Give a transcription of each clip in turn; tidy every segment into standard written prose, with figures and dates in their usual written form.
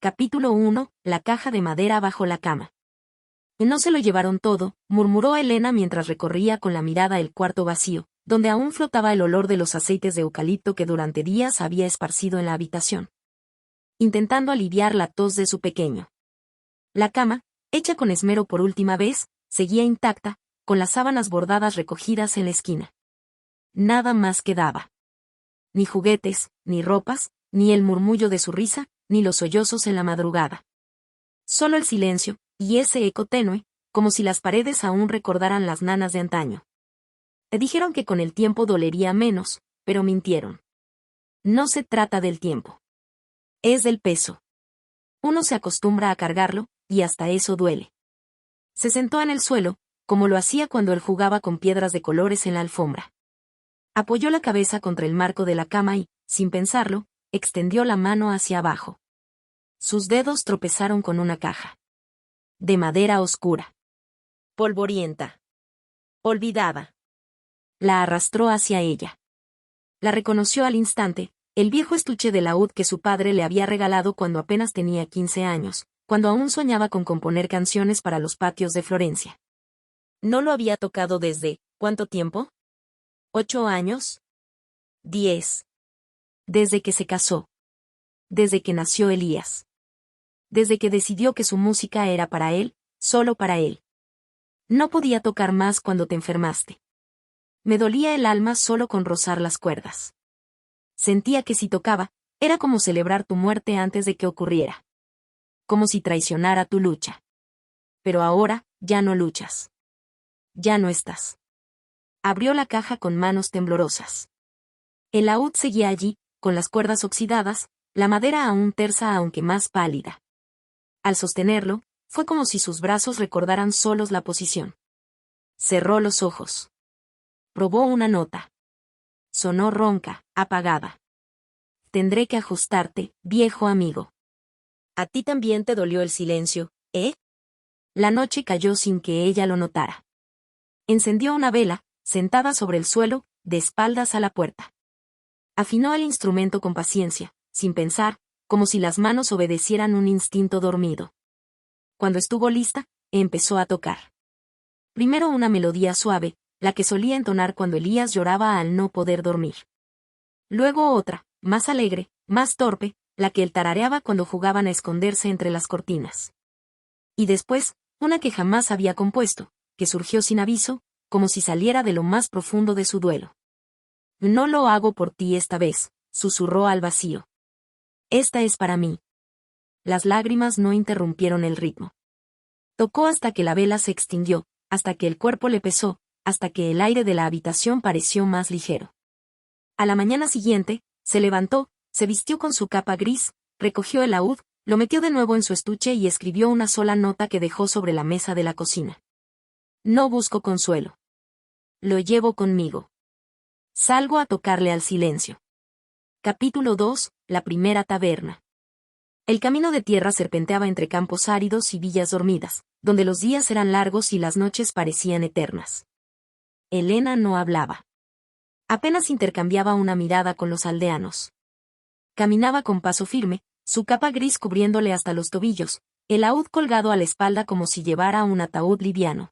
Capítulo 1. La caja de madera bajo la cama. No se lo llevaron todo, murmuró Elena mientras recorría con la mirada el cuarto vacío, donde aún flotaba el olor de los aceites de eucalipto que durante días había esparcido en la habitación, intentando aliviar la tos de su pequeño. La cama, hecha con esmero por última vez, seguía intacta, con las sábanas bordadas recogidas en la esquina. Nada más quedaba. Ni juguetes, ni ropas, ni el murmullo de su risa, ni los sollozos en la madrugada. Solo el silencio, y ese eco tenue, como si las paredes aún recordaran las nanas de antaño. Te dijeron que con el tiempo dolería menos, pero mintieron. No se trata del tiempo. Es del peso. Uno se acostumbra a cargarlo, y hasta eso duele. Se sentó en el suelo, como lo hacía cuando él jugaba con piedras de colores en la alfombra. Apoyó la cabeza contra el marco de la cama y, sin pensarlo, extendió la mano hacia abajo. Sus dedos tropezaron con una caja. De madera oscura. Polvorienta. Olvidada. La arrastró hacia ella. La reconoció al instante, el viejo estuche de laúd que su padre le había regalado cuando apenas tenía 15 años, cuando aún soñaba con componer canciones para los patios de Florencia. No lo había tocado desde, ¿cuánto tiempo? ¿8 años? 10. Desde que se casó. Desde que nació Elías. Desde que decidió que su música era para él, solo para él. No podía tocar más cuando te enfermaste. Me dolía el alma solo con rozar las cuerdas. Sentía que si tocaba, era como celebrar tu muerte antes de que ocurriera. Como si traicionara tu lucha. Pero ahora, ya no luchas. Ya no estás. Abrió la caja con manos temblorosas. El laúd seguía allí, con las cuerdas oxidadas, la madera aún tersa aunque más pálida. Al sostenerlo, fue como si sus brazos recordaran solos la posición. Cerró los ojos. Probó una nota. Sonó ronca, apagada. Tendré que ajustarte, viejo amigo. A ti también te dolió el silencio, ¿eh? La noche cayó sin que ella lo notara. Encendió una vela, sentada sobre el suelo, de espaldas a la puerta. Afinó el instrumento con paciencia, sin pensar, como si las manos obedecieran un instinto dormido. Cuando estuvo lista, empezó a tocar. Primero una melodía suave, la que solía entonar cuando Elías lloraba al no poder dormir. Luego otra, más alegre, más torpe, la que él tarareaba cuando jugaban a esconderse entre las cortinas. Y después, una que jamás había compuesto, que surgió sin aviso, como si saliera de lo más profundo de su duelo. No lo hago por ti esta vez, susurró al vacío. Esta es para mí. Las lágrimas no interrumpieron el ritmo. Tocó hasta que la vela se extinguió, hasta que el cuerpo le pesó, hasta que el aire de la habitación pareció más ligero. A la mañana siguiente, se levantó, se vistió con su capa gris, recogió el laúd, lo metió de nuevo en su estuche y escribió una sola nota que dejó sobre la mesa de la cocina. No busco consuelo. Lo llevo conmigo. Salgo a tocarle al silencio. Capítulo 2. La primera taberna. El camino de tierra serpenteaba entre campos áridos y villas dormidas, donde los días eran largos y las noches parecían eternas. Elena no hablaba. Apenas intercambiaba una mirada con los aldeanos. Caminaba con paso firme, su capa gris cubriéndole hasta los tobillos, el laúd colgado a la espalda como si llevara un ataúd liviano.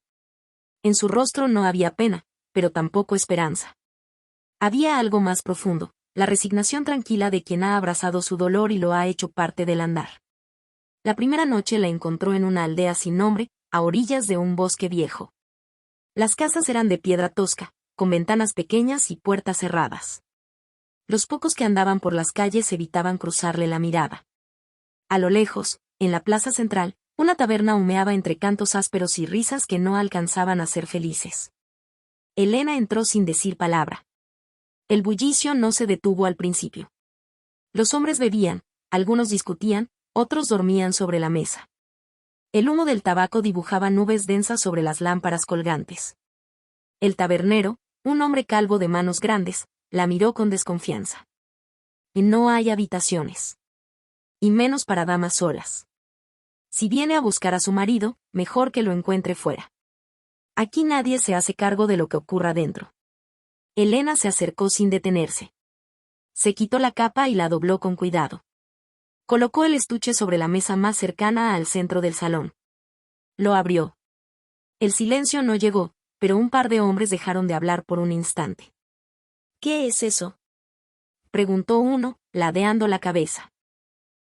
En su rostro no había pena, pero tampoco esperanza. Había algo más profundo, la resignación tranquila de quien ha abrazado su dolor y lo ha hecho parte del andar. La primera noche la encontró en una aldea sin nombre, a orillas de un bosque viejo. Las casas eran de piedra tosca, con ventanas pequeñas y puertas cerradas. Los pocos que andaban por las calles evitaban cruzarle la mirada. A lo lejos, en la plaza central, una taberna humeaba entre cantos ásperos y risas que no alcanzaban a ser felices. Elena entró sin decir palabra. El bullicio no se detuvo al principio. Los hombres bebían, algunos discutían, otros dormían sobre la mesa. El humo del tabaco dibujaba nubes densas sobre las lámparas colgantes. El tabernero, un hombre calvo de manos grandes, la miró con desconfianza. No hay habitaciones. Y menos para damas solas. Si viene a buscar a su marido, mejor que lo encuentre fuera. Aquí nadie se hace cargo de lo que ocurra dentro. Elena se acercó sin detenerse. Se quitó la capa y la dobló con cuidado. Colocó el estuche sobre la mesa más cercana al centro del salón. Lo abrió. El silencio no llegó, pero un par de hombres dejaron de hablar por un instante. ¿Qué es eso?, preguntó uno, ladeando la cabeza.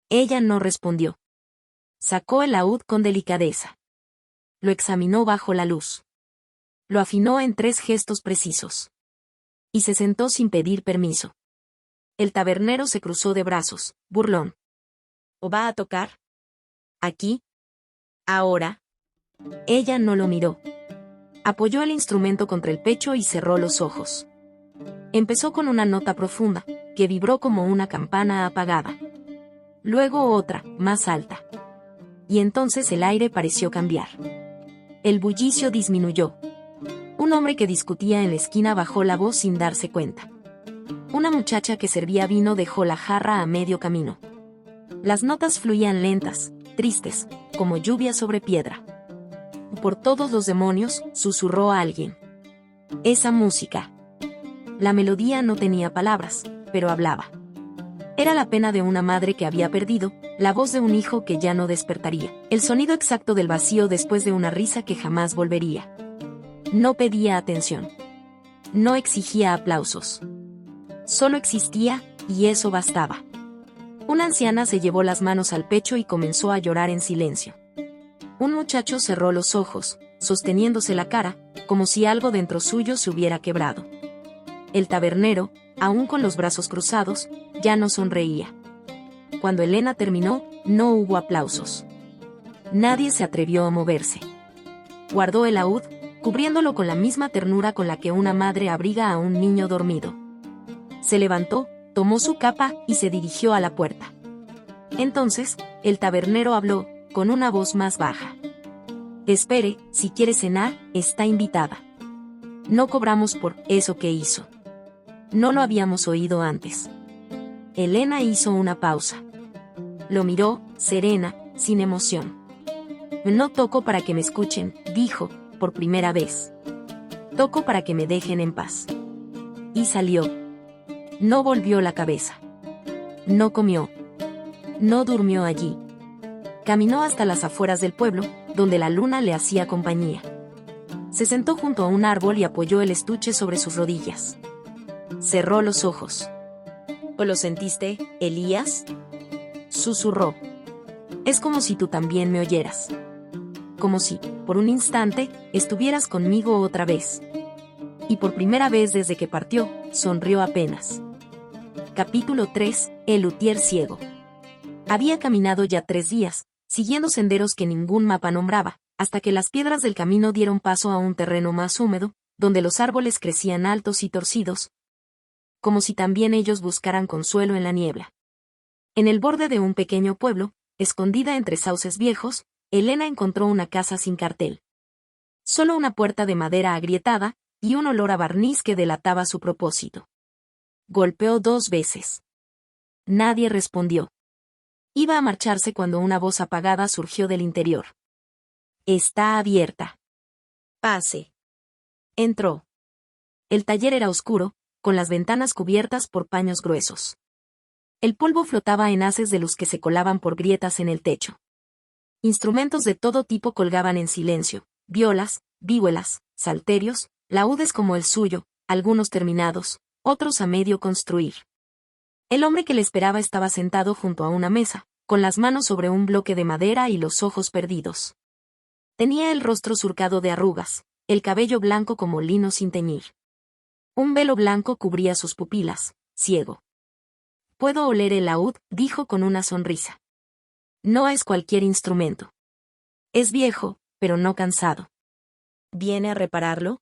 Ella no respondió. Sacó el laúd con delicadeza. Lo examinó bajo la luz. Lo afinó en 3 gestos precisos. Y se sentó sin pedir permiso. El tabernero se cruzó de brazos, burlón. ¿O va a tocar? ¿Aquí? ¿Ahora? Ella no lo miró. Apoyó el instrumento contra el pecho y cerró los ojos. Empezó con una nota profunda, que vibró como una campana apagada. Luego otra, más alta. Y entonces el aire pareció cambiar. El bullicio disminuyó. Un hombre que discutía en la esquina bajó la voz sin darse cuenta. Una muchacha que servía vino dejó la jarra a medio camino. Las notas fluían lentas, tristes, como lluvia sobre piedra. Por todos los demonios, susurró a alguien. Esa música. La melodía no tenía palabras, pero hablaba. Era la pena de una madre que había perdido, la voz de un hijo que ya no despertaría, el sonido exacto del vacío después de una risa que jamás volvería. No pedía atención. No exigía aplausos. Solo existía, y eso bastaba. Una anciana se llevó las manos al pecho y comenzó a llorar en silencio. Un muchacho cerró los ojos, sosteniéndose la cara, como si algo dentro suyo se hubiera quebrado. El tabernero, aún con los brazos cruzados, ya no sonreía. Cuando Elena terminó, no hubo aplausos. Nadie se atrevió a moverse. Guardó el laúd, cubriéndolo con la misma ternura con la que una madre abriga a un niño dormido. Se levantó, tomó su capa y se dirigió a la puerta. Entonces, el tabernero habló, con una voz más baja. Espere, si quiere cenar, está invitada. No cobramos por eso que hizo. No lo habíamos oído antes. Elena hizo una pausa. Lo miró, serena, sin emoción. No toco para que me escuchen, dijo, por primera vez. Toco para que me dejen en paz. Y salió. No volvió la cabeza. No comió. No durmió allí. Caminó hasta las afueras del pueblo, donde la luna le hacía compañía. Se sentó junto a un árbol y apoyó el estuche sobre sus rodillas. Cerró los ojos. ¿O lo sentiste, Elías?, susurró. Es como si tú también me oyeras. Como si, por un instante, estuvieras conmigo otra vez. Y por primera vez desde que partió, sonrió apenas. Capítulo 3. El luthier ciego. Había caminado ya 3 días, siguiendo senderos que ningún mapa nombraba, hasta que las piedras del camino dieron paso a un terreno más húmedo, donde los árboles crecían altos y torcidos, como si también ellos buscaran consuelo en la niebla. En el borde de un pequeño pueblo, escondida entre sauces viejos, Elena encontró una casa sin cartel. Solo una puerta de madera agrietada, y un olor a barniz que delataba su propósito. Golpeó 2 veces. Nadie respondió. Iba a marcharse cuando una voz apagada surgió del interior. Está abierta. Pase. Entró. El taller era oscuro, con las ventanas cubiertas por paños gruesos. El polvo flotaba en haces de luz que se colaban por grietas en el techo. Instrumentos de todo tipo colgaban en silencio, violas, vihuelas, salterios, laúdes como el suyo, algunos terminados, otros a medio construir. El hombre que le esperaba estaba sentado junto a una mesa, con las manos sobre un bloque de madera y los ojos perdidos. Tenía el rostro surcado de arrugas, el cabello blanco como lino sin teñir. Un velo blanco cubría sus pupilas, ciego. Puedo oler el laúd, dijo con una sonrisa. No es cualquier instrumento. Es viejo, pero no cansado. ¿Viene a repararlo?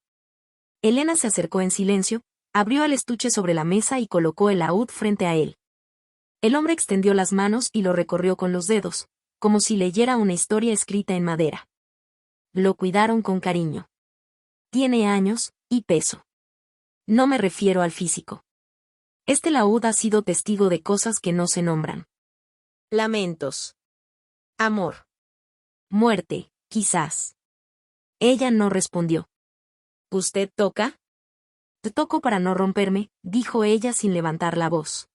Elena se acercó en silencio, abrió el estuche sobre la mesa y colocó el laúd frente a él. El hombre extendió las manos y lo recorrió con los dedos, como si leyera una historia escrita en madera. Lo cuidaron con cariño. Tiene años, y peso. No me refiero al físico. Este laúd ha sido testigo de cosas que no se nombran. Lamentos. Amor. Muerte, quizás. Ella no respondió. ¿Usted toca? Te toco para no romperme, dijo ella sin levantar la voz.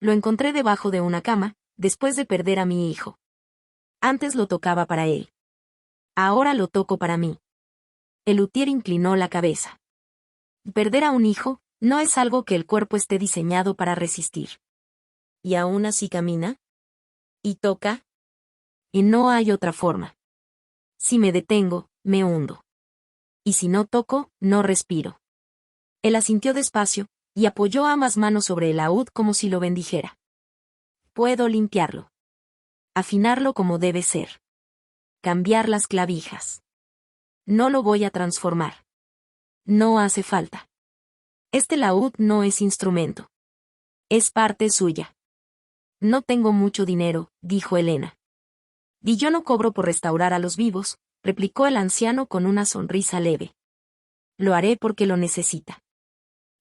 Lo encontré debajo de una cama, después de perder a mi hijo. Antes lo tocaba para él. Ahora lo toco para mí. El luthier inclinó la cabeza. Perder a un hijo no es algo que el cuerpo esté diseñado para resistir. ¿Y aún así camina? ¿Y toca? Y no hay otra forma. Si me detengo, me hundo. Y si no toco, no respiro. Él asintió despacio, y apoyó ambas manos sobre el laúd como si lo bendijera. Puedo limpiarlo. Afinarlo como debe ser. Cambiar las clavijas. No lo voy a transformar. No hace falta. Este laúd no es instrumento. Es parte suya. No tengo mucho dinero, dijo Elena. Y yo no cobro por restaurar a los vivos, replicó el anciano con una sonrisa leve. Lo haré porque lo necesita.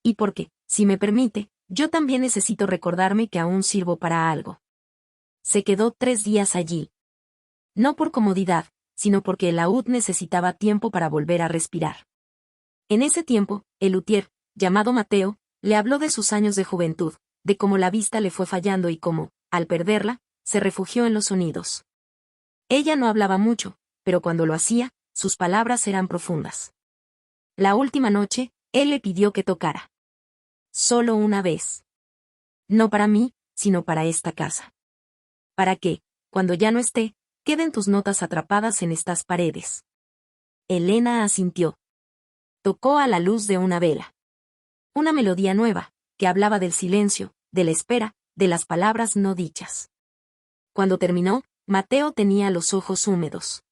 Y porque, si me permite, yo también necesito recordarme que aún sirvo para algo. Se quedó 3 días allí. No por comodidad, sino porque el laúd necesitaba tiempo para volver a respirar. En ese tiempo, el luthier, llamado Mateo, le habló de sus años de juventud, de cómo la vista le fue fallando y cómo, al perderla, se refugió en los sonidos. Ella no hablaba mucho, pero cuando lo hacía, sus palabras eran profundas. La última noche, él le pidió que tocara. Solo una vez. No para mí, sino para esta casa. Para que, cuando ya no esté, queden tus notas atrapadas en estas paredes. Elena asintió. Tocó a la luz de una vela. Una melodía nueva, que hablaba del silencio, de la espera, de las palabras no dichas. Cuando terminó, Mateo tenía los ojos húmedos.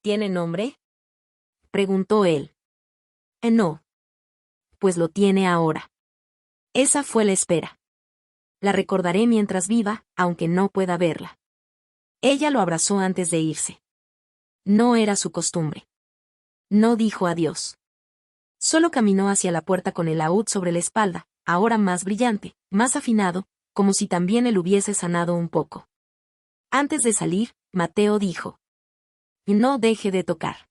¿Tiene nombre?, preguntó él. No. Pues lo tiene ahora. Esa fue la espera. La recordaré mientras viva, aunque no pueda verla. Ella lo abrazó antes de irse. No era su costumbre. No dijo adiós. Solo caminó hacia la puerta con el laúd sobre la espalda, ahora más brillante, más afinado, como si también él hubiese sanado un poco. Antes de salir, Mateo dijo: no deje de tocar.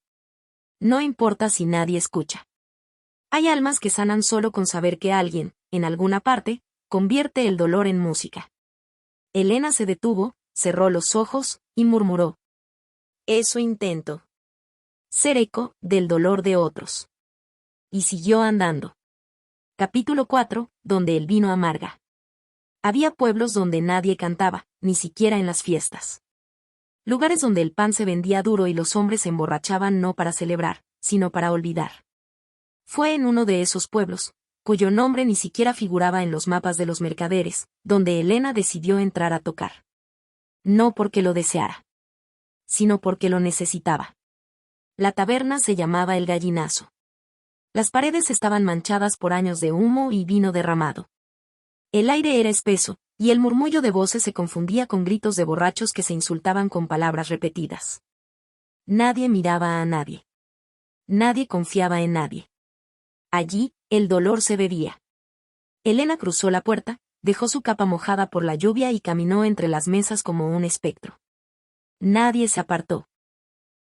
No importa si nadie escucha. Hay almas que sanan solo con saber que alguien, en alguna parte, convierte el dolor en música. Elena se detuvo, cerró los ojos, y murmuró: eso intento. Ser eco del dolor de otros. Y siguió andando. Capítulo 4, donde el vino amarga. Había pueblos donde nadie cantaba, ni siquiera en las fiestas. Lugares donde el pan se vendía duro y los hombres se emborrachaban no para celebrar, sino para olvidar. Fue en uno de esos pueblos, cuyo nombre ni siquiera figuraba en los mapas de los mercaderes, donde Elena decidió entrar a tocar. No porque lo deseara, sino porque lo necesitaba. La taberna se llamaba El Gallinazo. Las paredes estaban manchadas por años de humo y vino derramado. El aire era espeso, y el murmullo de voces se confundía con gritos de borrachos que se insultaban con palabras repetidas. Nadie miraba a nadie. Nadie confiaba en nadie. Allí, el dolor se bebía. Elena cruzó la puerta, dejó su capa mojada por la lluvia y caminó entre las mesas como un espectro. Nadie se apartó.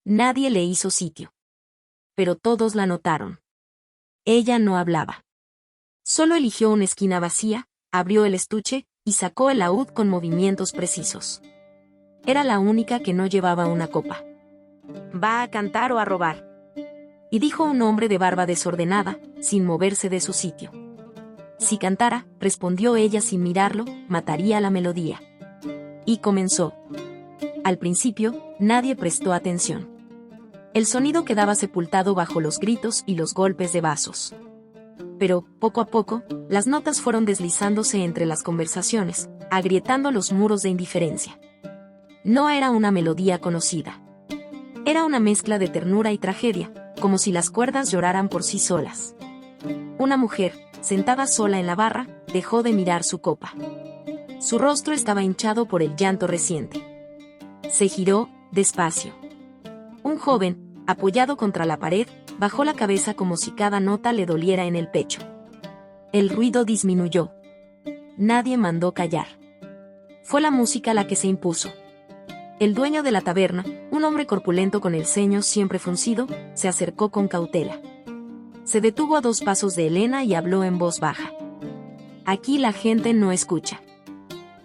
Nadie le hizo sitio. Pero todos la notaron. Ella no hablaba. Solo eligió una esquina vacía, abrió el estuche, y sacó el laúd con movimientos precisos. Era la única que no llevaba una copa. ¿Va a cantar o a robar?, y dijo un hombre de barba desordenada, sin moverse de su sitio. Si cantara, respondió ella sin mirarlo, mataría la melodía. Y comenzó. Al principio, nadie prestó atención. El sonido quedaba sepultado bajo los gritos y los golpes de vasos. Pero, poco a poco, las notas fueron deslizándose entre las conversaciones, agrietando los muros de indiferencia. No era una melodía conocida. Era una mezcla de ternura y tragedia, como si las cuerdas lloraran por sí solas. Una mujer, sentada sola en la barra, dejó de mirar su copa. Su rostro estaba hinchado por el llanto reciente. Se giró, despacio. Un joven, apoyado contra la pared, bajó la cabeza como si cada nota le doliera en el pecho. El ruido disminuyó. Nadie mandó callar. Fue la música la que se impuso. El dueño de la taberna, un hombre corpulento con el ceño siempre fruncido, se acercó con cautela. Se detuvo a 2 pasos de Elena y habló en voz baja. Aquí la gente no escucha.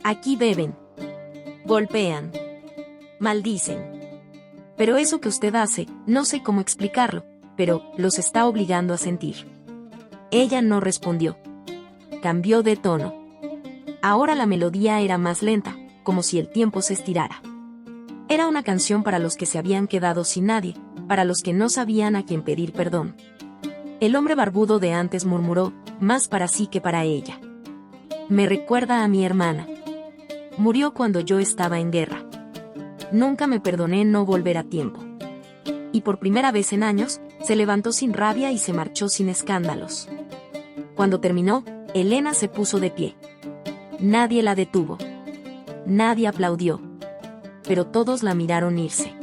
Aquí beben. Golpean. Maldicen. Pero eso que usted hace, no sé cómo explicarlo, pero los está obligando a sentir. Ella no respondió. Cambió de tono. Ahora la melodía era más lenta, como si el tiempo se estirara. Era una canción para los que se habían quedado sin nadie, para los que no sabían a quién pedir perdón. El hombre barbudo de antes murmuró, más para sí que para ella. Me recuerda a mi hermana. Murió cuando yo estaba en guerra. Nunca me perdoné no volver a tiempo. Y por primera vez en años, se levantó sin rabia y se marchó sin escándalos. Cuando terminó, Elena se puso de pie. Nadie la detuvo. Nadie aplaudió. Pero todos la miraron irse.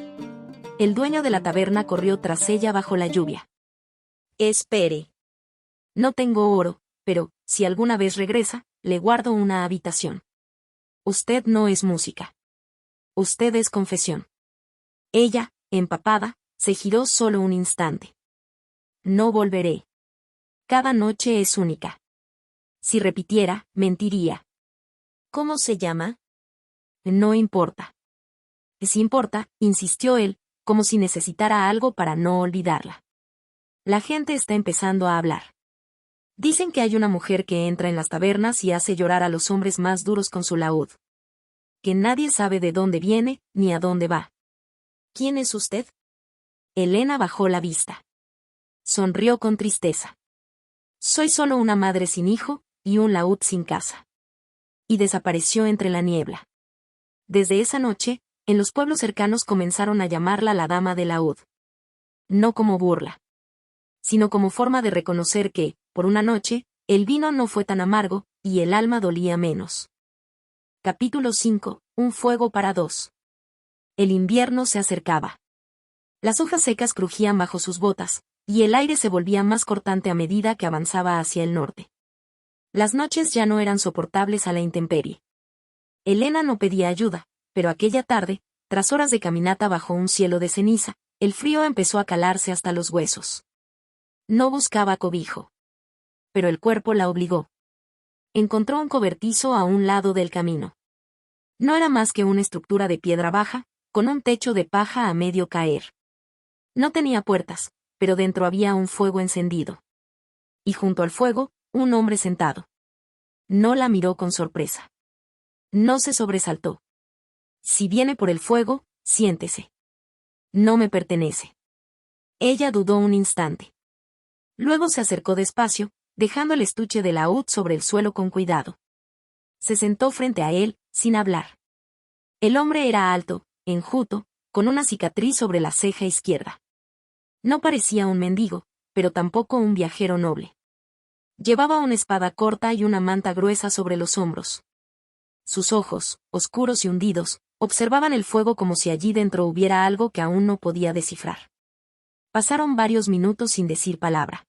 El dueño de la taberna corrió tras ella bajo la lluvia. Espere. No tengo oro, pero, si alguna vez regresa, le guardo una habitación. Usted no es música. Usted es confesión. Ella, empapada, se giró solo un instante. No volveré. Cada noche es única. Si repitiera, mentiría. ¿Cómo se llama? No importa. Si importa, insistió él, como si necesitara algo para no olvidarla. La gente está empezando a hablar. Dicen que hay una mujer que entra en las tabernas y hace llorar a los hombres más duros con su laúd. Que nadie sabe de dónde viene, ni a dónde va. ¿Quién es usted? Elena bajó la vista. Sonrió con tristeza. Soy solo una madre sin hijo, y un laúd sin casa. Y desapareció entre la niebla. Desde esa noche, en los pueblos cercanos comenzaron a llamarla la dama del laúd. No como burla, sino como forma de reconocer que, por una noche, el vino no fue tan amargo, y el alma dolía menos. Capítulo 5. Un fuego para dos. El invierno se acercaba. Las hojas secas crujían bajo sus botas, y el aire se volvía más cortante a medida que avanzaba hacia el norte. Las noches ya no eran soportables a la intemperie. Elena no pedía ayuda, pero aquella tarde, tras horas de caminata bajo un cielo de ceniza, el frío empezó a calarse hasta los huesos. No buscaba cobijo. Pero el cuerpo la obligó. Encontró un cobertizo a un lado del camino. No era más que una estructura de piedra baja, con un techo de paja a medio caer. No tenía puertas, pero dentro había un fuego encendido. Y junto al fuego, un hombre sentado. No la miró con sorpresa. No se sobresaltó. Si viene por el fuego, siéntese. No me pertenece. Ella dudó un instante. Luego se acercó despacio, dejando el estuche de laúd sobre el suelo con cuidado. Se sentó frente a él, sin hablar. El hombre era alto, enjuto, con una cicatriz sobre la ceja izquierda. No parecía un mendigo, pero tampoco un viajero noble. Llevaba una espada corta y una manta gruesa sobre los hombros. Sus ojos, oscuros y hundidos, observaban el fuego como si allí dentro hubiera algo que aún no podía descifrar. Pasaron varios minutos sin decir palabra.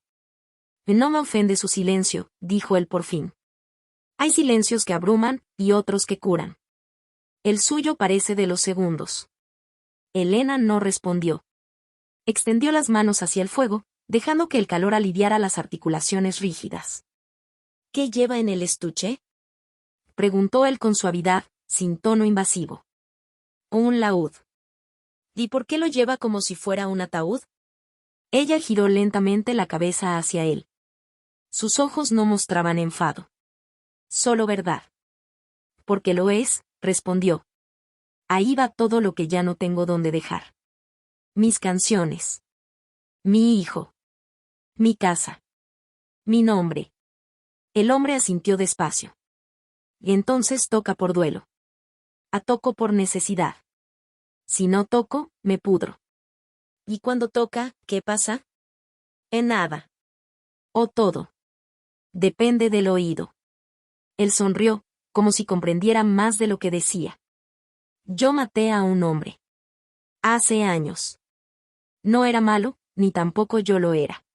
No me ofende su silencio, dijo él por fin. Hay silencios que abruman, y otros que curan. El suyo parece de los segundos. Elena no respondió. Extendió las manos hacia el fuego, dejando que el calor aliviara las articulaciones rígidas. ¿Qué lleva en el estuche? Preguntó él con suavidad, sin tono invasivo. Un laúd. ¿Y por qué lo lleva como si fuera un ataúd? Ella giró lentamente la cabeza hacia él. Sus ojos no mostraban enfado. Solo verdad. Porque lo es, respondió. Ahí va todo lo que ya no tengo donde dejar. Mis canciones. Mi hijo. Mi casa. Mi nombre. El hombre asintió despacio. Y entonces toca por duelo. Toco por necesidad. Si no toco, me pudro. ¿Y cuando toca, qué pasa? En nada. O todo. Depende del oído. Él sonrió, como si comprendiera más de lo que decía. Yo maté a un hombre. Hace años. No era malo, ni tampoco yo lo era.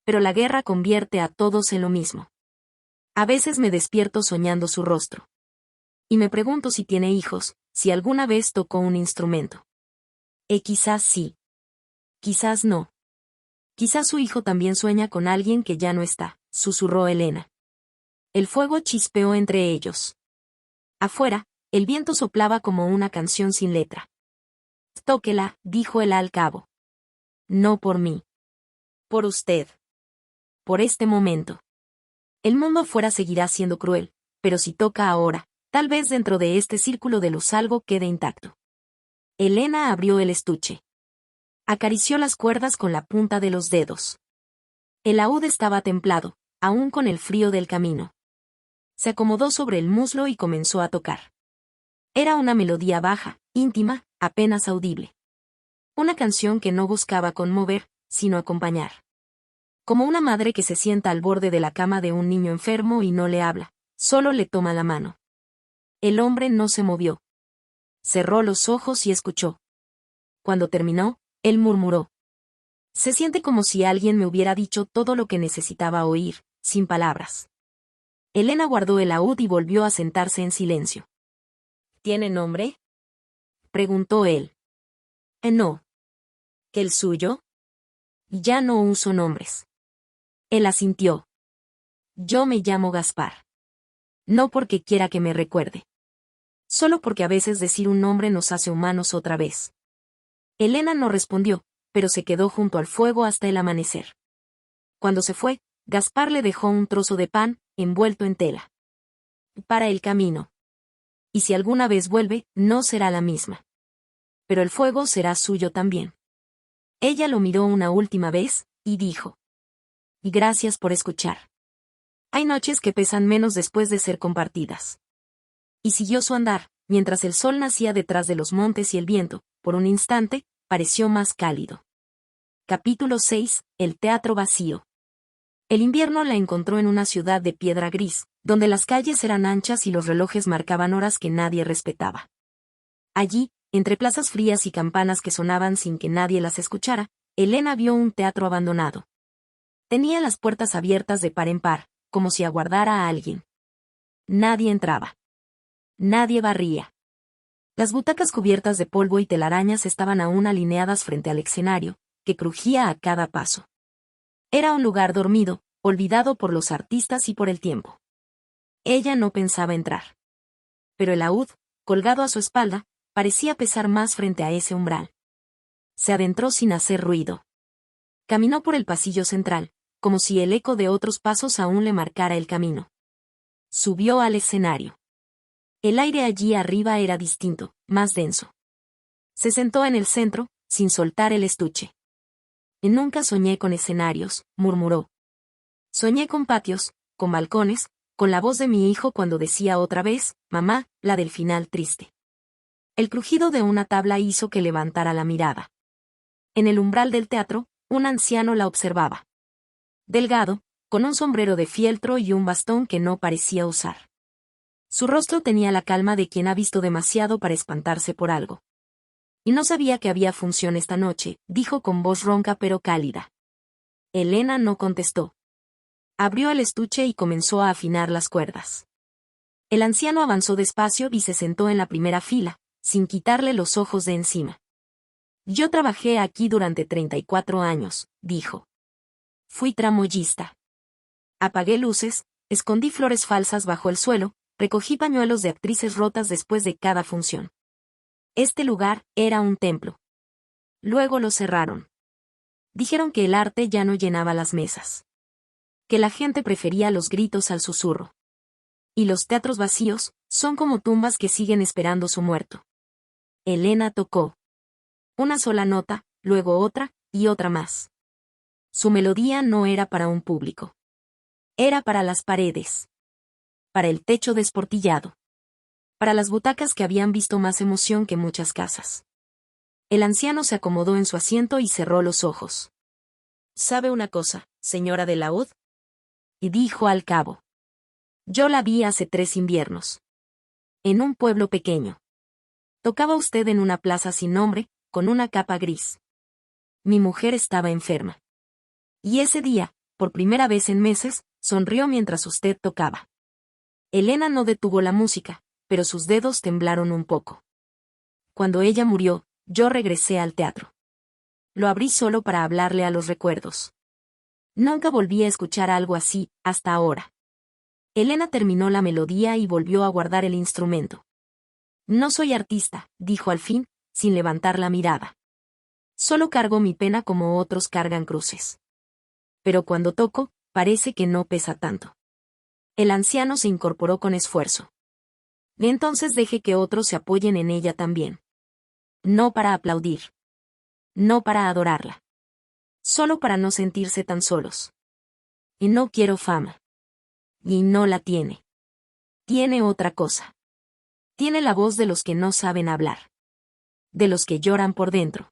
Pero la guerra convierte a todos en lo mismo. A veces me despierto soñando su rostro. Y me pregunto si tiene hijos, si alguna vez tocó un instrumento. Quizás sí. Quizás no. Quizás su hijo también sueña con alguien que ya no está, susurró Elena. El fuego chispeó entre ellos. Afuera, El viento soplaba como una canción sin letra. Tóquela, dijo él al cabo. No por mí. Por usted. Por este momento. El mundo afuera seguirá siendo cruel, pero si toca ahora, tal vez dentro de este círculo de luz algo quede intacto. Elena abrió el estuche. Acarició las cuerdas con la punta de los dedos. El laúd estaba templado, aún con el frío del camino. Se acomodó sobre el muslo y comenzó a tocar. Era una melodía baja, íntima, apenas audible. Una canción que no buscaba conmover, sino acompañar. Como una madre que se sienta al borde de la cama de un niño enfermo y no le habla, solo le toma la mano. El hombre no se movió. Cerró los ojos y escuchó. Cuando terminó, él murmuró. Se siente como si alguien me hubiera dicho todo lo que necesitaba oír, sin palabras. Elena guardó el laúd y volvió a sentarse en silencio. ¿Tiene nombre?, preguntó él. No. ¿Que el suyo? Ya no uso nombres. Él asintió. Yo me llamo Gaspar. No porque quiera que me recuerde. Solo porque a veces decir un nombre nos hace humanos otra vez. Elena no respondió, pero se quedó junto al fuego hasta el amanecer. Cuando se fue, Gaspar le dejó un trozo de pan, envuelto en tela. Para el camino. Y si alguna vez vuelve, no será la misma. Pero el fuego será suyo también. Ella lo miró una última vez, y dijo. Y gracias por escuchar. Hay noches que pesan menos después de ser compartidas. Y siguió su andar, mientras el sol nacía detrás de los montes y el viento, por un instante, pareció más cálido. Capítulo 6. El teatro vacío. El invierno la encontró en una ciudad de piedra gris, donde las calles eran anchas y los relojes marcaban horas que nadie respetaba. Allí, entre plazas frías y campanas que sonaban sin que nadie las escuchara, Elena vio un teatro abandonado. Tenía las puertas abiertas de par en par, como si aguardara a alguien. Nadie entraba. Nadie barría. Las butacas cubiertas de polvo y telarañas estaban aún alineadas frente al escenario, que crujía a cada paso. Era un lugar dormido, olvidado por los artistas y por el tiempo. Ella no pensaba entrar. Pero el laúd, colgado a su espalda, parecía pesar más frente a ese umbral. Se adentró sin hacer ruido. Caminó por el pasillo central, como si el eco de otros pasos aún le marcara el camino. Subió al escenario. El aire allí arriba era distinto, más denso. Se sentó en el centro, sin soltar el estuche. Nunca soñé con escenarios, murmuró. Soñé con patios, con balcones, con la voz de mi hijo cuando decía otra vez, mamá, la del final triste. El crujido de una tabla hizo que levantara la mirada. En el umbral del teatro, un anciano la observaba. Delgado, con un sombrero de fieltro y un bastón que no parecía usar. Su rostro tenía la calma de quien ha visto demasiado para espantarse por algo. Y no sabía que había función esta noche, dijo con voz ronca pero cálida. Elena no contestó. Abrió el estuche y comenzó a afinar las cuerdas. El anciano avanzó despacio y se sentó en la primera fila, sin quitarle los ojos de encima. Yo trabajé aquí durante 34 años, dijo. Fui tramoyista. Apagué luces, escondí flores falsas bajo el suelo, recogí pañuelos de actrices rotas después de cada función. Este lugar era un templo. Luego lo cerraron. Dijeron que el arte ya no llenaba las mesas. Que la gente prefería los gritos al susurro. Y los teatros vacíos son como tumbas que siguen esperando su muerto. Elena tocó. Una sola nota, luego otra, y otra más. Su melodía no era para un público. Era para las paredes. Para el techo desportillado. Para las butacas que habían visto más emoción que muchas casas. El anciano se acomodó en su asiento y cerró los ojos. ¿Sabe una cosa, señora de laúd? Y dijo al cabo. Yo la vi hace 3 inviernos. En un pueblo pequeño. Tocaba usted en una plaza sin nombre, con una capa gris. Mi mujer estaba enferma. Y ese día, por primera vez en meses, sonrió mientras usted tocaba. Elena no detuvo la música, pero sus dedos temblaron un poco. Cuando ella murió, yo regresé al teatro. Lo abrí solo para hablarle a los recuerdos. Nunca volví a escuchar algo así, hasta ahora. Elena terminó la melodía y volvió a guardar el instrumento. No soy artista, dijo al fin, sin levantar la mirada. Solo cargo mi pena como otros cargan cruces. Pero cuando toco, parece que no pesa tanto. El anciano se incorporó con esfuerzo. Entonces deje que otros se apoyen en ella también. No para aplaudir. No para adorarla. Solo para no sentirse tan solos. Y no quiero fama. Y no la tiene. Tiene otra cosa. Tiene la voz de los que no saben hablar. De los que lloran por dentro.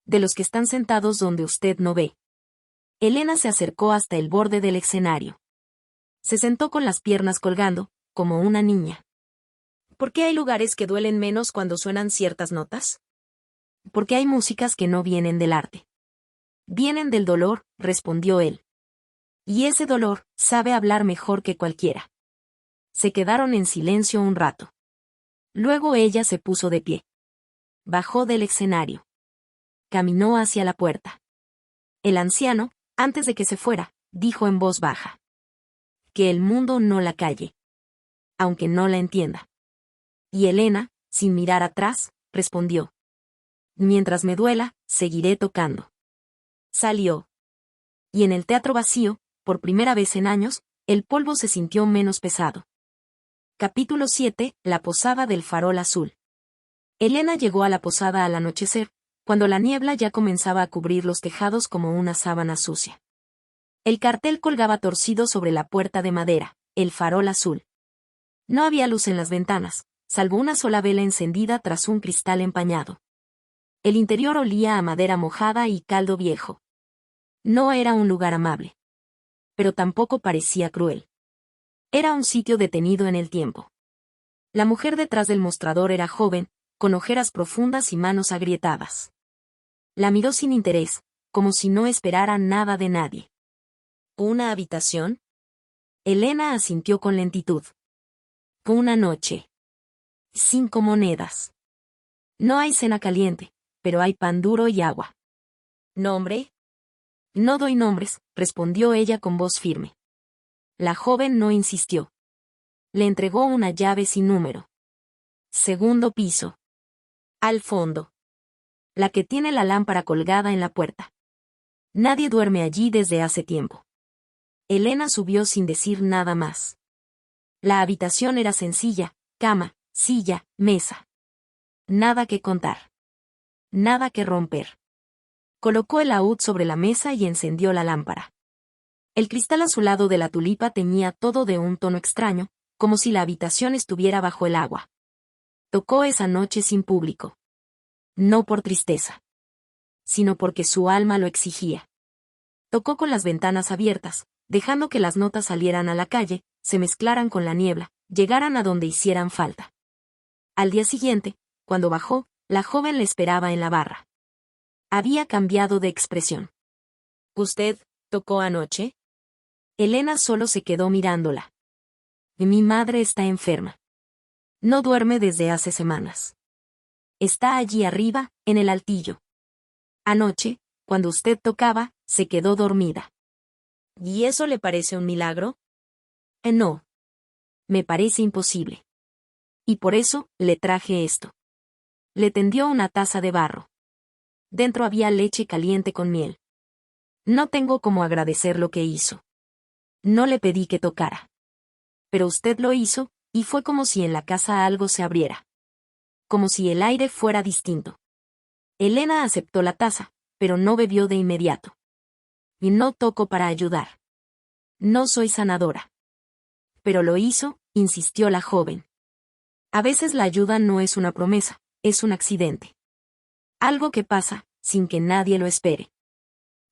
De los que están sentados donde usted no ve. Elena se acercó hasta el borde del escenario. Se sentó con las piernas colgando, como una niña. ¿Por qué hay lugares que duelen menos cuando suenan ciertas notas? Porque hay músicas que no vienen del arte. Vienen del dolor, respondió él. Y ese dolor sabe hablar mejor que cualquiera. Se quedaron en silencio un rato. Luego ella se puso de pie. Bajó del escenario. Caminó hacia la puerta. El anciano, antes de que se fuera, dijo en voz baja. Que el mundo no la calle. Aunque no la entienda. Y Elena, sin mirar atrás, respondió. Mientras me duela, seguiré tocando. Salió. Y en el teatro vacío, por primera vez en años, el polvo se sintió menos pesado. Capítulo 7. La posada del farol azul. Elena llegó a la posada al anochecer, cuando la niebla ya comenzaba a cubrir los tejados como una sábana sucia. El cartel colgaba torcido sobre la puerta de madera, el farol azul. No había luz en las ventanas, salvo una sola vela encendida tras un cristal empañado. El interior olía a madera mojada y caldo viejo. No era un lugar amable. Pero tampoco parecía cruel. Era un sitio detenido en el tiempo. La mujer detrás del mostrador era joven, con ojeras profundas y manos agrietadas. La miró sin interés, como si no esperara nada de nadie. ¿Una habitación? Elena asintió con lentitud. Una noche. 5 monedas. No hay cena caliente, pero hay pan duro y agua. ¿Nombre? No doy nombres, respondió ella con voz firme. La joven no insistió. Le entregó una llave sin número. Segundo piso. Al fondo. La que tiene la lámpara colgada en la puerta. Nadie duerme allí desde hace tiempo. Elena subió sin decir nada más. La habitación era sencilla, cama, silla, mesa. Nada que contar. Nada que romper. Colocó el laúd sobre la mesa y encendió la lámpara. El cristal azulado de la tulipa teñía todo de un tono extraño, como si la habitación estuviera bajo el agua. Tocó esa noche sin público. No por tristeza. Sino porque su alma lo exigía. Tocó con las ventanas abiertas, dejando que las notas salieran a la calle, se mezclaran con la niebla, llegaran a donde hicieran falta. Al día siguiente, cuando bajó, la joven le esperaba en la barra. Había cambiado de expresión. ¿Usted tocó anoche? Elena solo se quedó mirándola. Mi madre está enferma. No duerme desde hace semanas. Está allí arriba, en el altillo. Anoche, cuando usted tocaba, se quedó dormida. ¿Y eso le parece un milagro? No. Me parece imposible. Y por eso, le traje esto. Le tendió una taza de barro. Dentro había leche caliente con miel. No tengo cómo agradecer lo que hizo. No le pedí que tocara. Pero usted lo hizo, y fue como si en la casa algo se abriera. Como si el aire fuera distinto. Elena aceptó la taza, pero no bebió de inmediato. Y no toco para ayudar. No soy sanadora. Pero lo hizo, insistió la joven. A veces la ayuda no es una promesa, es un accidente. Algo que pasa, sin que nadie lo espere.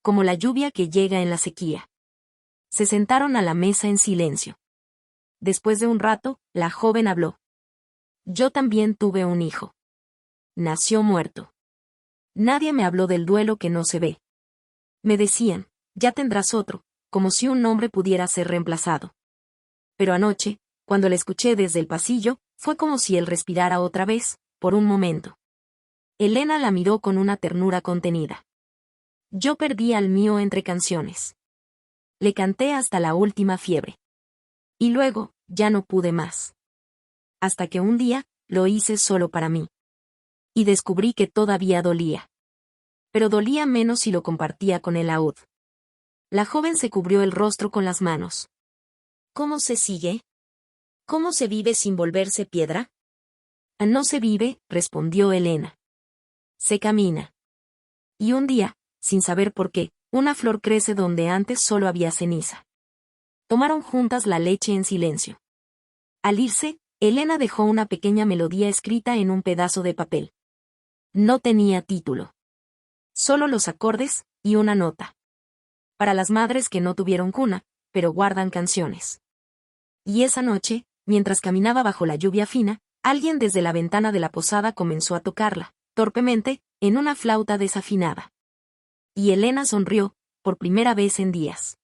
Como la lluvia que llega en la sequía. Se sentaron a la mesa en silencio. Después de un rato, la joven habló. Yo también tuve un hijo. Nació muerto. Nadie me habló del duelo que no se ve. Me decían, ya tendrás otro, como si un hombre pudiera ser reemplazado. Pero anoche, cuando le escuché desde el pasillo, fue como si él respirara otra vez, por un momento. Elena la miró con una ternura contenida. Yo perdí al mío entre canciones. Le canté hasta la última fiebre. Y luego, ya no pude más. Hasta que un día, lo hice solo para mí. Y descubrí que todavía dolía. Pero dolía menos si lo compartía con el laúd. La joven se cubrió el rostro con las manos. ¿Cómo se sigue? ¿Cómo se vive sin volverse piedra? No se vive, respondió Elena. Se camina. Y un día, sin saber por qué, una flor crece donde antes solo había ceniza. Tomaron juntas la leche en silencio. Al irse, Elena dejó una pequeña melodía escrita en un pedazo de papel. No tenía título. Solo los acordes, y una nota. Para las madres que no tuvieron cuna, pero guardan canciones. Y esa noche, mientras caminaba bajo la lluvia fina, alguien desde la ventana de la posada comenzó a tocarla, torpemente, en una flauta desafinada. Y Elena sonrió, por primera vez en días.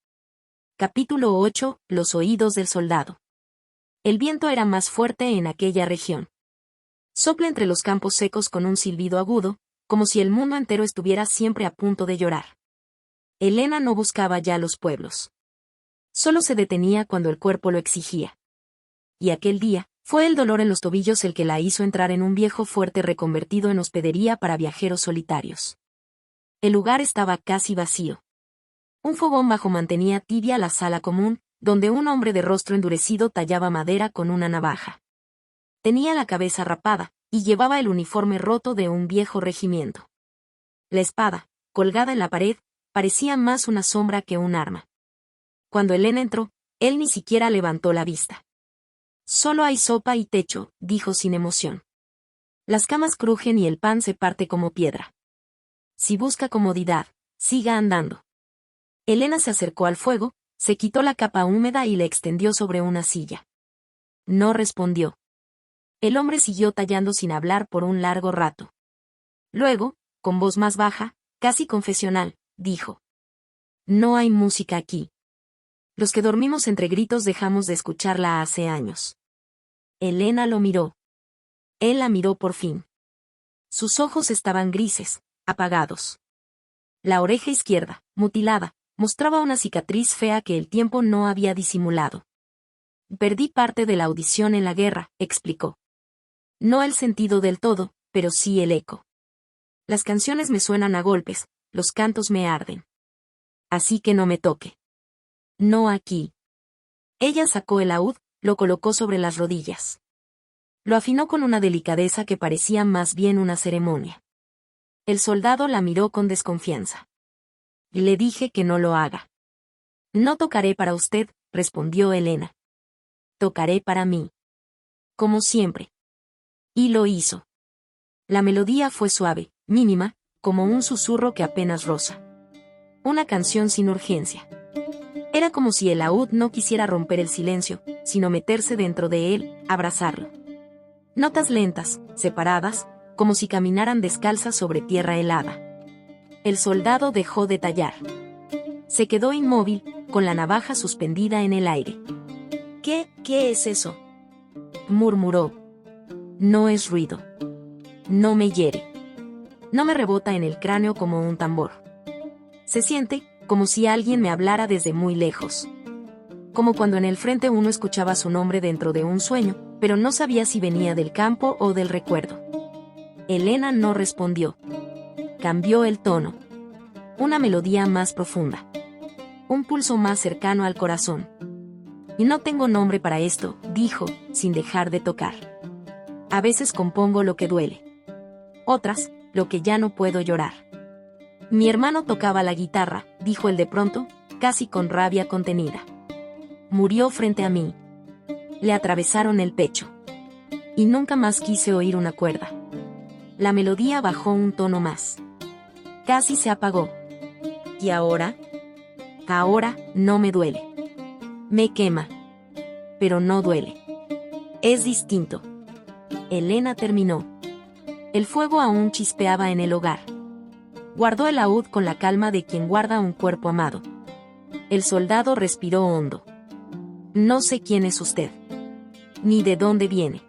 Capítulo 8. Los oídos del soldado. El viento era más fuerte en aquella región. Sopla entre los campos secos con un silbido agudo, como si el mundo entero estuviera siempre a punto de llorar. Elena no buscaba ya los pueblos. Solo se detenía cuando el cuerpo lo exigía. Y aquel día, fue el dolor en los tobillos el que la hizo entrar en un viejo fuerte reconvertido en hospedería para viajeros solitarios. El lugar estaba casi vacío. Un fogón bajo mantenía tibia la sala común, donde un hombre de rostro endurecido tallaba madera con una navaja. Tenía la cabeza rapada, y llevaba el uniforme roto de un viejo regimiento. La espada, colgada en la pared, parecía más una sombra que un arma. Cuando Elena entró, él ni siquiera levantó la vista. Solo hay sopa y techo, dijo sin emoción. Las camas crujen y el pan se parte como piedra. Si busca comodidad, siga andando. Elena se acercó al fuego, se quitó la capa húmeda y la extendió sobre una silla. No respondió. El hombre siguió tallando sin hablar por un largo rato. Luego, con voz más baja, casi confesional, dijo: No hay música aquí. Los que dormimos entre gritos dejamos de escucharla hace años. Elena lo miró. Él la miró por fin. Sus ojos estaban grises, apagados. La oreja izquierda, mutilada, mostraba una cicatriz fea que el tiempo no había disimulado. Perdí parte de la audición en la guerra, explicó. No el sentido del todo, pero sí el eco. Las canciones me suenan a golpes, los cantos me arden. Así que no me toque. No aquí. Ella sacó el laúd, lo colocó sobre las rodillas. Lo afinó con una delicadeza que parecía más bien una ceremonia. El soldado la miró con desconfianza. Le dije que no lo haga. No tocaré para usted, respondió Elena. Tocaré para mí. Como siempre. Y lo hizo. La melodía fue suave, mínima, como un susurro que apenas roza. Una canción sin urgencia. Era como si el laúd no quisiera romper el silencio, sino meterse dentro de él, abrazarlo. Notas lentas, separadas, como si caminaran descalzas sobre tierra helada. El soldado dejó de tallar. Se quedó inmóvil, con la navaja suspendida en el aire. ¿Qué es eso?, murmuró. No es ruido. No me hiere. No me rebota en el cráneo como un tambor. Se siente, como si alguien me hablara desde muy lejos. Como cuando en el frente uno escuchaba su nombre dentro de un sueño, pero no sabía si venía del campo o del recuerdo. Elena no respondió. Cambió el tono. Una melodía más profunda. Un pulso más cercano al corazón. Y no tengo nombre para esto, dijo, sin dejar de tocar. A veces compongo lo que duele. Otras, lo que ya no puedo llorar. Mi hermano tocaba la guitarra, dijo él de pronto, casi con rabia contenida. Murió frente a mí. Le atravesaron el pecho. Y nunca más quise oír una cuerda. La melodía bajó un tono más. Casi se apagó. ¿Y ahora? Ahora, no me duele. Me quema. Pero no duele. Es distinto. Elena terminó. El fuego aún chispeaba en el hogar. Guardó el laúd con la calma de quien guarda un cuerpo amado. El soldado respiró hondo. No sé quién es usted. Ni de dónde viene.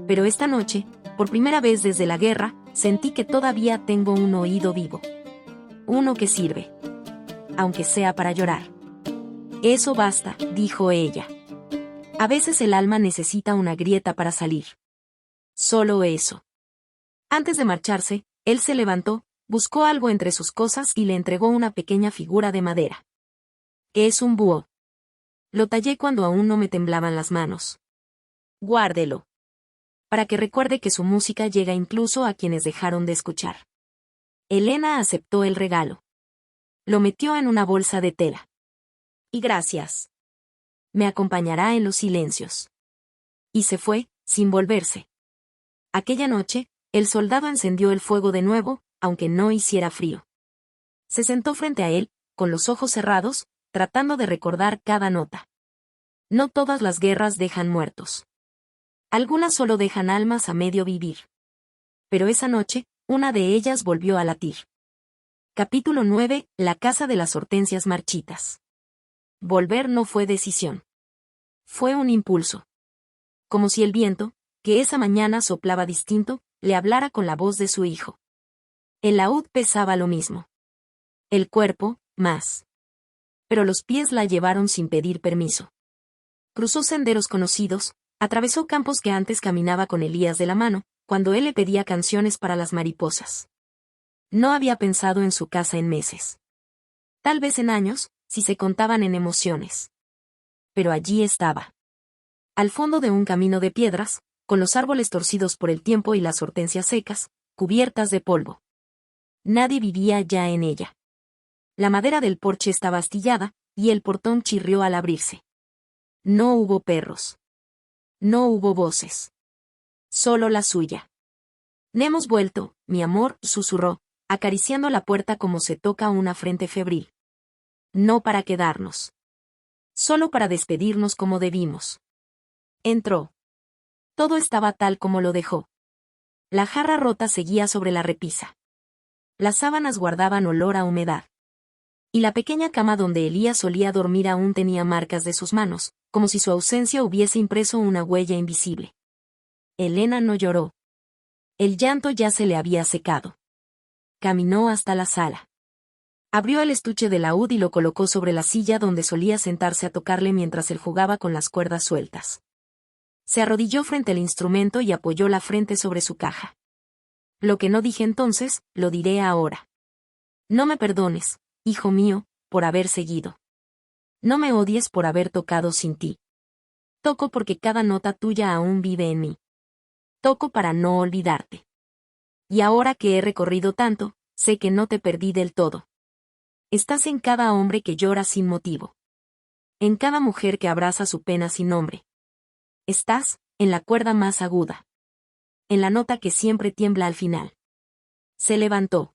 Pero esta noche, por primera vez desde la guerra, sentí que todavía tengo un oído vivo. Uno que sirve. Aunque sea para llorar. Eso basta, dijo ella. A veces el alma necesita una grieta para salir. Solo eso. Antes de marcharse, él se levantó, buscó algo entre sus cosas y le entregó una pequeña figura de madera. Es un búho. Lo tallé cuando aún no me temblaban las manos. Guárdelo. Para que recuerde que su música llega incluso a quienes dejaron de escuchar. Elena aceptó el regalo. Lo metió en una bolsa de tela. Y gracias. Me acompañará en los silencios. Y se fue, sin volverse. Aquella noche, el soldado encendió el fuego de nuevo, aunque no hiciera frío. Se sentó frente a él, con los ojos cerrados, tratando de recordar cada nota. No todas las guerras dejan muertos. Algunas solo dejan almas a medio vivir. Pero esa noche, una de ellas volvió a latir. Capítulo 9. La casa de las hortensias marchitas. Volver no fue decisión. Fue un impulso. Como si el viento, que esa mañana soplaba distinto, le hablara con la voz de su hijo. El laúd pesaba lo mismo. El cuerpo, más. Pero los pies la llevaron sin pedir permiso. Cruzó senderos conocidos, atravesó campos que antes caminaba con Elías de la mano, cuando él le pedía canciones para las mariposas. No había pensado en su casa en meses. Tal vez en años, si se contaban en emociones. Pero allí estaba. Al fondo de un camino de piedras, con los árboles torcidos por el tiempo y las hortensias secas, cubiertas de polvo. Nadie vivía ya en ella. La madera del porche estaba astillada, y el portón chirrió al abrirse. No hubo perros. No hubo voces. Solo la suya. Hemos vuelto, mi amor, susurró, acariciando la puerta como se toca una frente febril. No para quedarnos. Solo para despedirnos como debimos. Entró. Todo estaba tal como lo dejó. La jarra rota seguía sobre la repisa. Las sábanas guardaban olor a humedad. Y la pequeña cama donde Elías solía dormir aún tenía marcas de sus manos, como si su ausencia hubiese impreso una huella invisible. Elena no lloró. El llanto ya se le había secado. Caminó hasta la sala. Abrió el estuche de laúd y lo colocó sobre la silla donde solía sentarse a tocarle mientras él jugaba con las cuerdas sueltas. Se arrodilló frente al instrumento y apoyó la frente sobre su caja. Lo que no dije entonces, lo diré ahora. No me perdones, hijo mío, por haber seguido. No me odies por haber tocado sin ti. Toco porque cada nota tuya aún vive en mí. Toco para no olvidarte. Y ahora que he recorrido tanto, sé que no te perdí del todo. Estás en cada hombre que llora sin motivo. En cada mujer que abraza su pena sin nombre. Estás, en la cuerda más aguda. En la nota que siempre tiembla al final. Se levantó.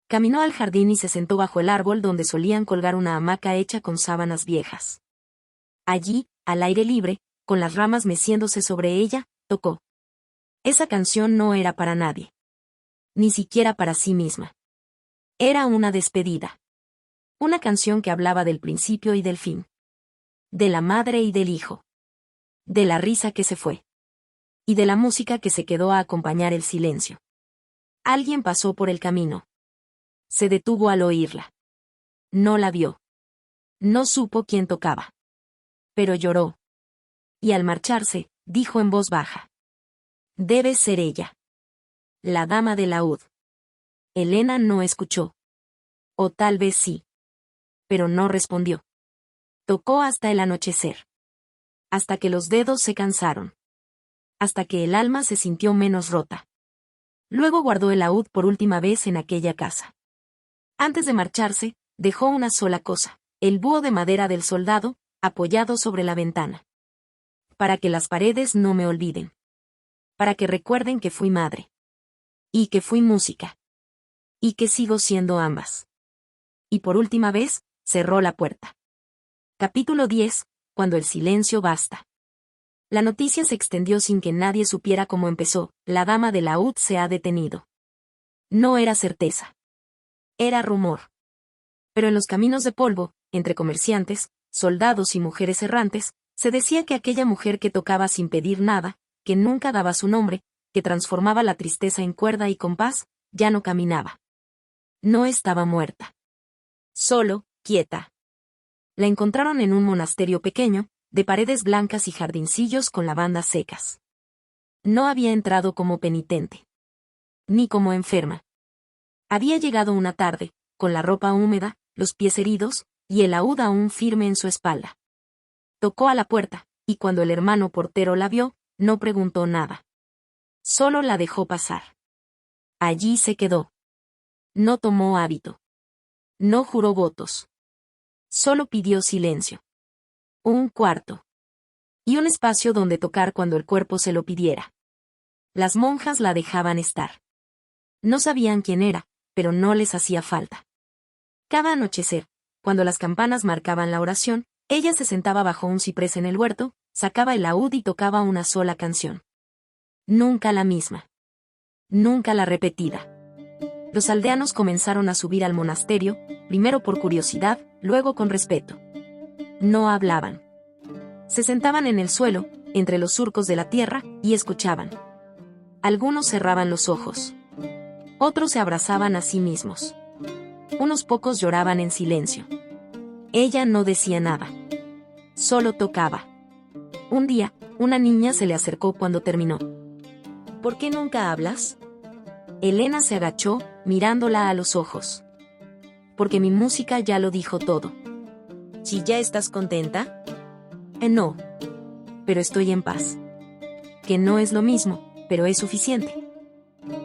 Caminó al jardín y se sentó bajo el árbol donde solían colgar una hamaca hecha con sábanas viejas. Allí, al aire libre, con las ramas meciéndose sobre ella, tocó. Esa canción no era para nadie. Ni siquiera para sí misma. Era una despedida. Una canción que hablaba del principio y del fin. De la madre y del hijo. De la risa que se fue. Y de la música que se quedó a acompañar el silencio. Alguien pasó por el camino. Se detuvo al oírla. No la vio. No supo quién tocaba. Pero lloró. Y al marcharse, dijo en voz baja. Debe ser ella. La dama del laúd. Elena no escuchó. O tal vez sí. Pero no respondió. Tocó hasta el anochecer. Hasta que los dedos se cansaron. Hasta que el alma se sintió menos rota. Luego guardó el laúd por última vez en aquella casa. Antes de marcharse, dejó una sola cosa, el búho de madera del soldado, apoyado sobre la ventana. Para que las paredes no me olviden. Para que recuerden que fui madre. Y que fui música. Y que sigo siendo ambas. Y por última vez, cerró la puerta. Capítulo 10. Cuando el silencio basta. La noticia se extendió sin que nadie supiera cómo empezó, la dama del laúd se ha detenido. No era certeza. Era rumor. Pero en los caminos de polvo, entre comerciantes, soldados y mujeres errantes, se decía que aquella mujer que tocaba sin pedir nada, que nunca daba su nombre, que transformaba la tristeza en cuerda y compás, ya no caminaba. No estaba muerta. Solo, quieta. La encontraron en un monasterio pequeño, de paredes blancas y jardincillos con lavandas secas. No había entrado como penitente, ni como enferma. Había llegado una tarde, con la ropa húmeda, los pies heridos, y el laúd aún firme en su espalda. Tocó a la puerta, y cuando el hermano portero la vio, no preguntó nada. Solo la dejó pasar. Allí se quedó. No tomó hábito. No juró votos. Solo pidió silencio. Un cuarto. Y un espacio donde tocar cuando el cuerpo se lo pidiera. Las monjas la dejaban estar. No sabían quién era, pero no les hacía falta. Cada anochecer, cuando las campanas marcaban la oración, ella se sentaba bajo un ciprés en el huerto, sacaba el laúd y tocaba una sola canción. Nunca la misma. Nunca la repetida. Los aldeanos comenzaron a subir al monasterio, primero por curiosidad, luego con respeto. No hablaban. Se sentaban en el suelo, entre los surcos de la tierra, y escuchaban. Algunos cerraban los ojos. Otros se abrazaban a sí mismos. Unos pocos lloraban en silencio. Ella no decía nada. Solo tocaba. Un día, una niña se le acercó cuando terminó. ¿Por qué nunca hablas? Elena se agachó, mirándola a los ojos. Porque mi música ya lo dijo todo. ¿Si ya estás contenta? No. Pero estoy en paz. Que no es lo mismo, pero es suficiente.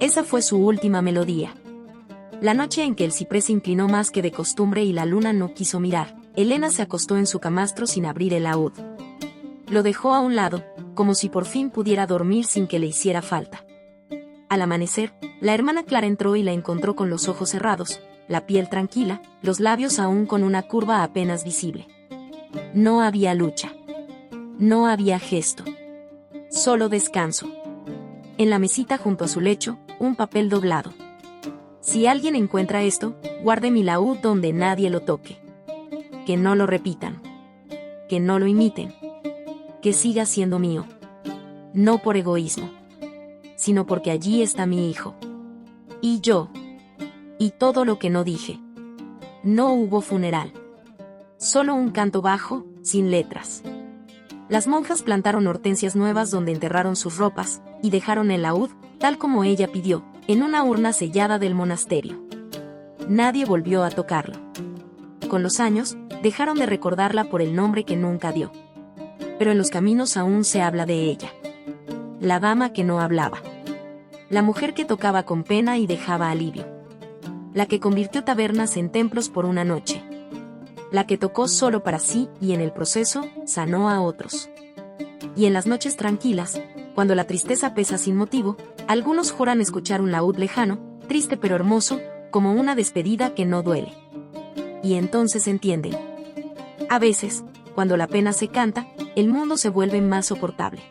Esa fue su última melodía. La noche en que el ciprés se inclinó más que de costumbre y la luna no quiso mirar, Elena se acostó en su camastro sin abrir el laúd. Lo dejó a un lado, como si por fin pudiera dormir sin que le hiciera falta. Al amanecer, la hermana Clara entró y la encontró con los ojos cerrados, la piel tranquila, los labios aún con una curva apenas visible. No había lucha. No había gesto. Solo descanso. En la mesita junto a su lecho, un papel doblado. Si alguien encuentra esto, guarde mi laúd donde nadie lo toque. Que no lo repitan. Que no lo imiten. Que siga siendo mío. No por egoísmo, sino porque allí está mi hijo. Y yo. Y todo lo que no dije. No hubo funeral. Solo un canto bajo, sin letras. Las monjas plantaron hortensias nuevas donde enterraron sus ropas, y dejaron el laúd, tal como ella pidió, en una urna sellada del monasterio. Nadie volvió a tocarlo. Con los años, dejaron de recordarla por el nombre que nunca dio. Pero en los caminos aún se habla de ella. La dama que no hablaba. La mujer que tocaba con pena y dejaba alivio. La que convirtió tabernas en templos por una noche. La que tocó solo para sí y en el proceso, sanó a otros. Y en las noches tranquilas, cuando la tristeza pesa sin motivo, algunos juran escuchar un laúd lejano, triste pero hermoso, como una despedida que no duele. Y entonces entienden. A veces, cuando la pena se canta, el mundo se vuelve más soportable.